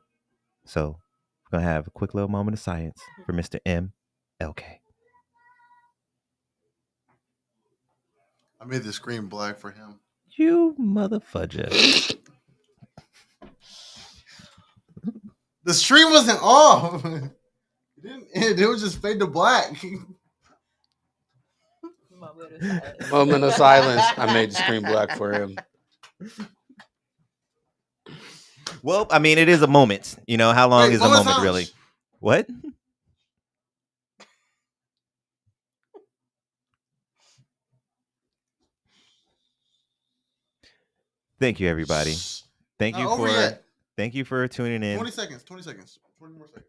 So we're going to have a quick little moment of silence for Mr. MLK. I made the screen black for him. You motherfudger. The stream wasn't off. It didn't end. It was just fade to black. Moment of silence. I made the screen black for him. Well, I mean, it is a moment. You know, how long is a moment really? What? Thank you, everybody. Thank you for tuning in. 20 seconds. 20 seconds. 20 more seconds.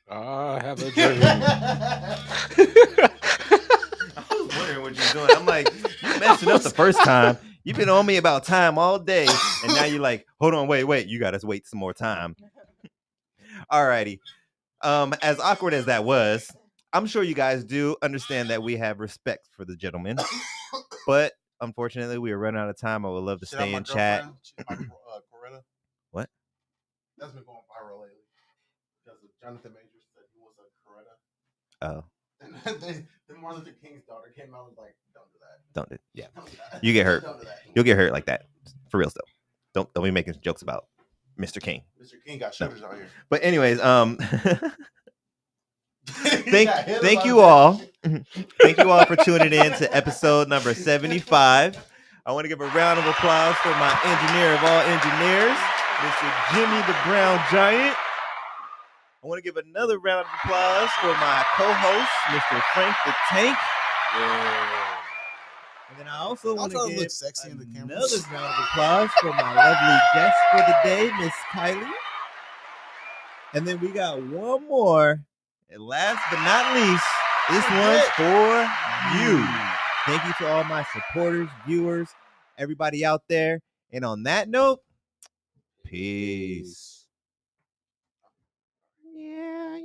I have a dream. I was wondering what you're doing. I'm like, you messing up the first time. You've been on me about time all day, and now you're like, hold on, wait. You got to wait some more time. Alrighty. As awkward as that was, I'm sure you guys do understand that we have respect for the gentleman, but unfortunately, we are running out of time. I would love to stay in chat. What? That's been going viral lately because of Jonathan Majors said he was a Coretta. Oh. And then Martin Luther King's daughter came out and was like, "Don't do that. Don't do. Yeah, you get hurt. You'll get hurt like that for real. Though, don't be making jokes about Mr. King. Mr. King got shooters out here. But anyways, thank you all. Thank you all for tuning in to episode number 75. I want to give a round of applause for my engineer of all engineers, Mr. Jimmy the Brown Giant. I want to give another round of applause for my co-host, Mr. Frank the Tank. Yeah. And then I also want to give sexy in the another round of applause for my lovely guest for the day, Miss Kylie. And then we got one more. And last but not least, this one's for you. Thank you to all my supporters, viewers, everybody out there. And on that note, peace. Yeah.